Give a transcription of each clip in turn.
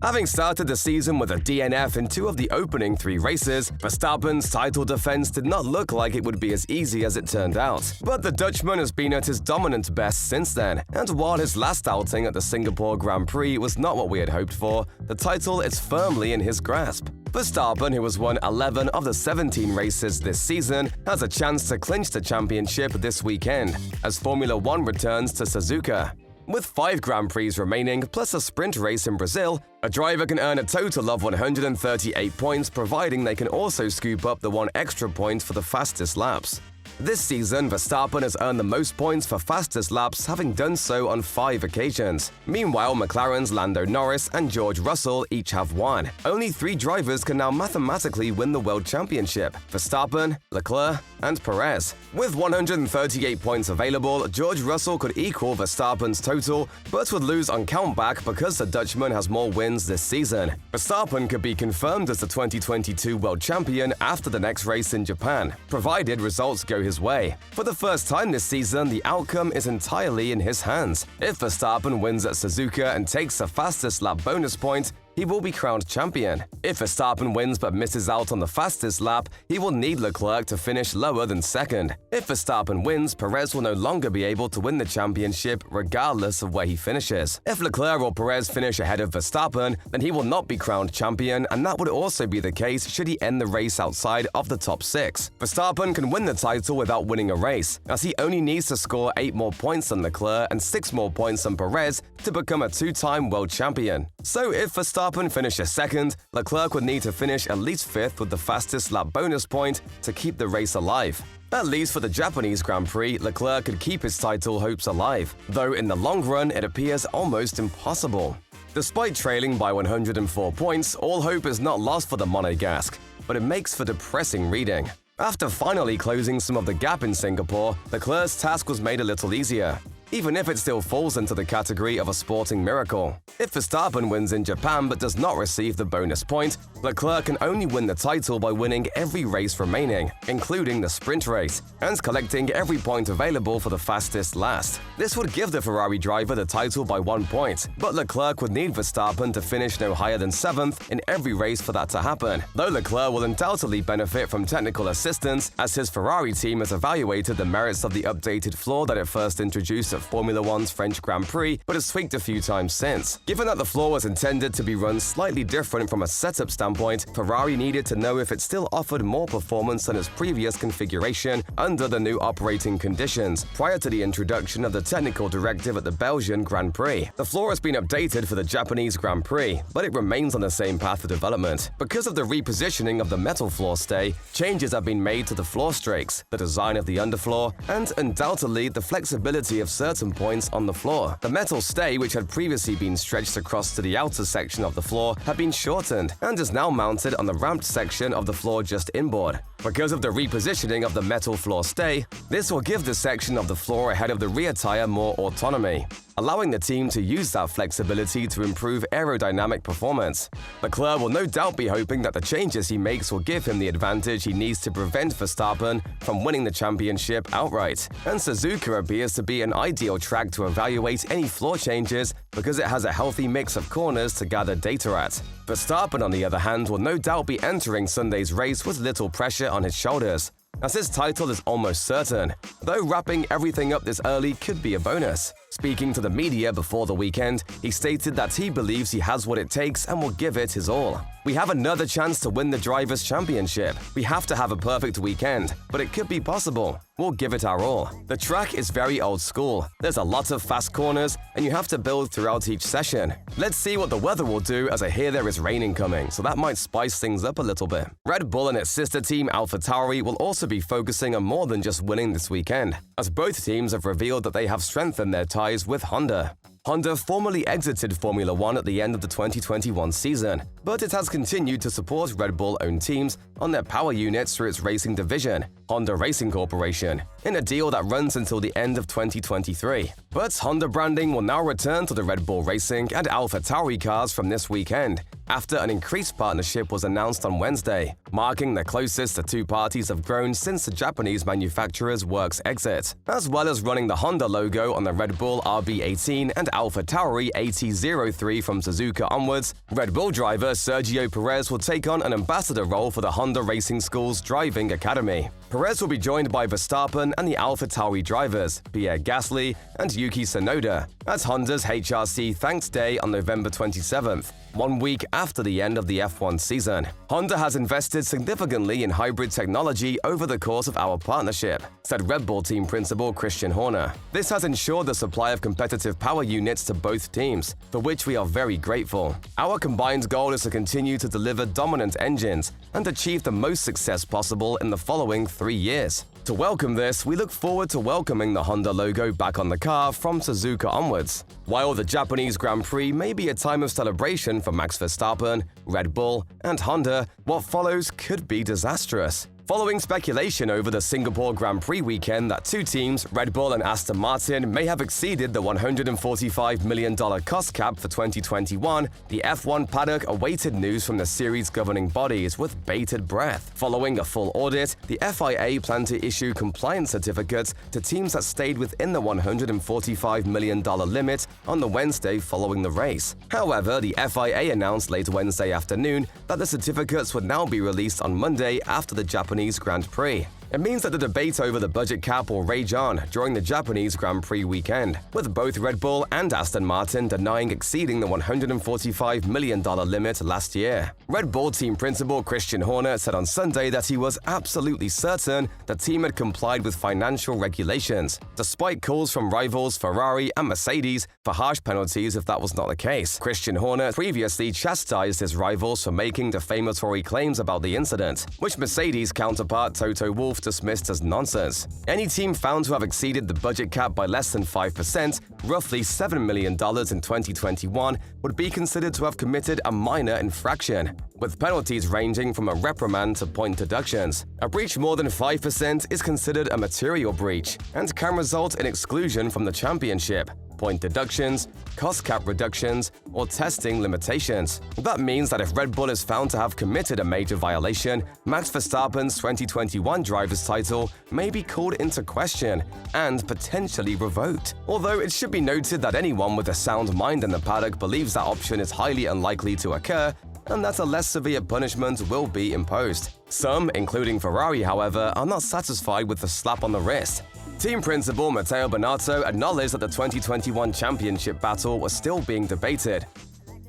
Having started the season with a DNF in 2 of the opening 3 races, Verstappen's title defense did not look like it would be as easy as it turned out. But the Dutchman has been at his dominant best since then, and while his last outing at the Singapore Grand Prix was not what we had hoped for, the title is firmly in his grasp. Verstappen, who has won 11 of the 17 races this season, has a chance to clinch the championship this weekend, as Formula One returns to Suzuka. With 5 Grand Prix remaining, plus a sprint race in Brazil, a driver can earn a total of 138 points, providing they can also scoop up the 1 extra point for the fastest laps. This season, Verstappen has earned the most points for fastest laps, having done so on 5 occasions. Meanwhile, McLaren's Lando Norris and George Russell each have 1. Only 3 drivers can now mathematically win the World Championship: Verstappen, Leclerc, and Perez. With 138 points available, George Russell could equal Verstappen's total, but would lose on countback because the Dutchman has more wins this season. Verstappen could be confirmed as the 2022 World Champion after the next race in Japan, provided results go his way. For the first time this season, the outcome is entirely in his hands. If Verstappen wins at Suzuka and takes the fastest lap bonus point, he will be crowned champion. If Verstappen wins but misses out on the fastest lap, he will need Leclerc to finish lower than second. If Verstappen wins, Perez will no longer be able to win the championship regardless of where he finishes. If Leclerc or Perez finish ahead of Verstappen, then he will not be crowned champion, and that would also be the case should he end the race outside of the top 6. Verstappen can win the title without winning a race, as he only needs to score 8 more points than Leclerc and 6 more points than Perez to become a 2-time world champion. So if Verstappen finishes second, Leclerc would need to finish at least 5th with the fastest lap bonus point to keep the race alive. At least for the Japanese Grand Prix, Leclerc could keep his title hopes alive, though in the long run it appears almost impossible. Despite trailing by 104 points, all hope is not lost for the Monegasque, but it makes for depressing reading. After finally closing some of the gap in Singapore, Leclerc's task was made a little easier, even if it still falls into the category of a sporting miracle. If Verstappen wins in Japan but does not receive the bonus point, Leclerc can only win the title by winning every race remaining, including the sprint race, and collecting every point available for the fastest last. This would give the Ferrari driver the title by 1 point, but Leclerc would need Verstappen to finish no higher than 7th in every race for that to happen, though Leclerc will undoubtedly benefit from technical assistance, as his Ferrari team has evaluated the merits of the updated floor that it first introduced at Formula One's French Grand Prix, but has tweaked a few times since. Given that the floor was intended to be run slightly different from a setup standpoint, Ferrari needed to know if it still offered more performance than its previous configuration under the new operating conditions, prior to the introduction of the technical directive at the Belgian Grand Prix. The floor has been updated for the Japanese Grand Prix, but it remains on the same path of development. Because of the repositioning of the metal floor stay, changes have been made to the floor strakes, the design of the underfloor, and undoubtedly the flexibility of certain points on the floor. The metal stay, which had previously been stretched across to the outer section of the floor, had been shortened and is now mounted on the ramped section of the floor just inboard. Because of the repositioning of the metal floor stay, this will give the section of the floor ahead of the rear tire more autonomy, allowing the team to use that flexibility to improve aerodynamic performance. Leclerc will no doubt be hoping that the changes he makes will give him the advantage he needs to prevent Verstappen from winning the championship outright. And Suzuka appears to be an ideal track to evaluate any floor changes because it has a healthy mix of corners to gather data at. Verstappen, on the other hand, will no doubt be entering Sunday's race with little pressure on his shoulders, as his title is almost certain, though wrapping everything up this early could be a bonus. Speaking to the media before the weekend, he stated that he believes he has what it takes and will give it his all. "We have another chance to win the Drivers' Championship. We have to have a perfect weekend, but it could be possible. We'll give it our all. The track is very old school. There's a lot of fast corners, and you have to build throughout each session. Let's see what the weather will do, as I hear there is rain incoming, so that might spice things up a little bit." Red Bull and its sister team AlphaTauri will also be focusing on more than just winning this weekend, as both teams have revealed that they have strengthened their ties with Honda. Honda formally exited Formula One at the end of the 2021 season, but it has continued to support Red Bull-owned teams on their power units through its racing division, Honda Racing Corporation, in a deal that runs until the end of 2023. But Honda branding will now return to the Red Bull Racing and AlphaTauri cars from this weekend, after an increased partnership was announced on Wednesday. marking the closest the two parties have grown since the Japanese manufacturer's works exit, as well as running the Honda logo on the Red Bull RB18 and AlphaTauri AT03 from Suzuka onwards. Red Bull driver Sergio Perez will take on an ambassador role for the Honda Racing School's driving academy. Perez will be joined by Verstappen and the AlphaTauri drivers, Pierre Gasly and Yuki Tsunoda, at Honda's HRC Thanks Day on November 27th, 1 week after the end of the F1 season. Honda has invested significantly in hybrid technology over the course of our partnership, said Red Bull team principal Christian Horner. This has ensured the supply of competitive power units to both teams, for which we are very grateful. Our combined goal is to continue to deliver dominant engines and achieve the most success possible in the following 3 years. To welcome this, we look forward to welcoming the Honda logo back on the car from Suzuka onwards. While the Japanese Grand Prix may be a time of celebration for Max Verstappen, Red Bull, and Honda, what follows could be disastrous. Following speculation over the Singapore Grand Prix weekend that two teams, Red Bull and Aston Martin, may have exceeded the $145 million cost cap for 2021, the F1 paddock awaited news from the series' governing bodies with bated breath. Following a full audit, the FIA planned to issue compliance certificates to teams that stayed within the $145 million limit on the Wednesday following the race. However, the FIA announced late Wednesday afternoon that the certificates would now be released on Monday after the Japanese Grand Prix. It means that the debate over the budget cap will rage on during the Japanese Grand Prix weekend, with both Red Bull and Aston Martin denying exceeding the $145 million limit last year. Red Bull team principal Christian Horner said on Sunday that he was absolutely certain the team had complied with financial regulations, despite calls from rivals Ferrari and Mercedes for harsh penalties if that was not the case. Christian Horner previously chastised his rivals for making defamatory claims about the incident, which Mercedes counterpart Toto Wolff dismissed as nonsense. Any team found to have exceeded the budget cap by less than 5%, roughly $7 million in 2021, would be considered to have committed a minor infraction, with penalties ranging from a reprimand to point deductions. A breach more than 5% is considered a material breach and can result in exclusion from the championship, point deductions, cost cap reductions, or testing limitations. That means that if Red Bull is found to have committed a major violation, Max Verstappen's 2021 driver's title may be called into question and potentially revoked. Although it should be noted that anyone with a sound mind in the paddock believes that option is highly unlikely to occur, and that a less severe punishment will be imposed. Some, including Ferrari, however, are not satisfied with the slap on the wrist. Team principal Matteo Binotto acknowledged that the 2021 championship battle was still being debated,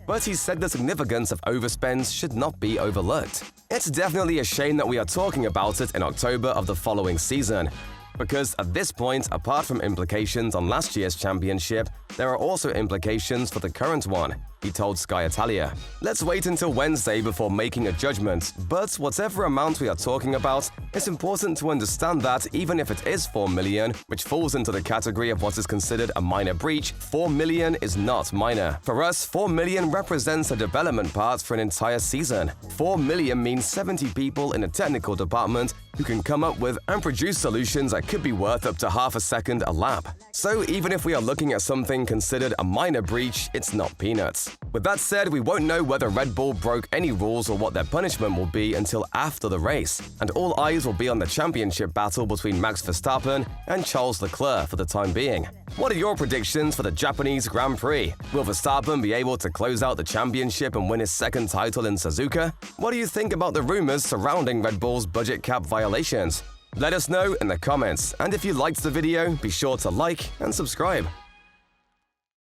but he said the significance of overspends should not be overlooked. It's definitely a shame that we are talking about it in October of the following season, because at this point, apart from implications on last year's championship, there are also implications for the current one, he told Sky Italia. Let's wait until Wednesday before making a judgment, but whatever amount we are talking about, it's important to understand that even if it is $4 million, which falls into the category of what is considered a minor breach, $4 million is not minor. For us, $4 million represents a development part for an entire season. $4 million means 70 people in a technical department who can come up with and produce solutions that could be worth up to half a second a lap. So even if we are looking at something considered a minor breach, it's not peanuts. With that said, we won't know whether Red Bull broke any rules or what their punishment will be until after the race, and all eyes will be on the championship battle between Max Verstappen and Charles Leclerc for the time being. What are your predictions for the Japanese Grand Prix? Will Verstappen be able to close out the championship and win his second title in Suzuka? What do you think about the rumors surrounding Red Bull's budget cap violations? Let us know in the comments, and if you liked the video, be sure to like and subscribe.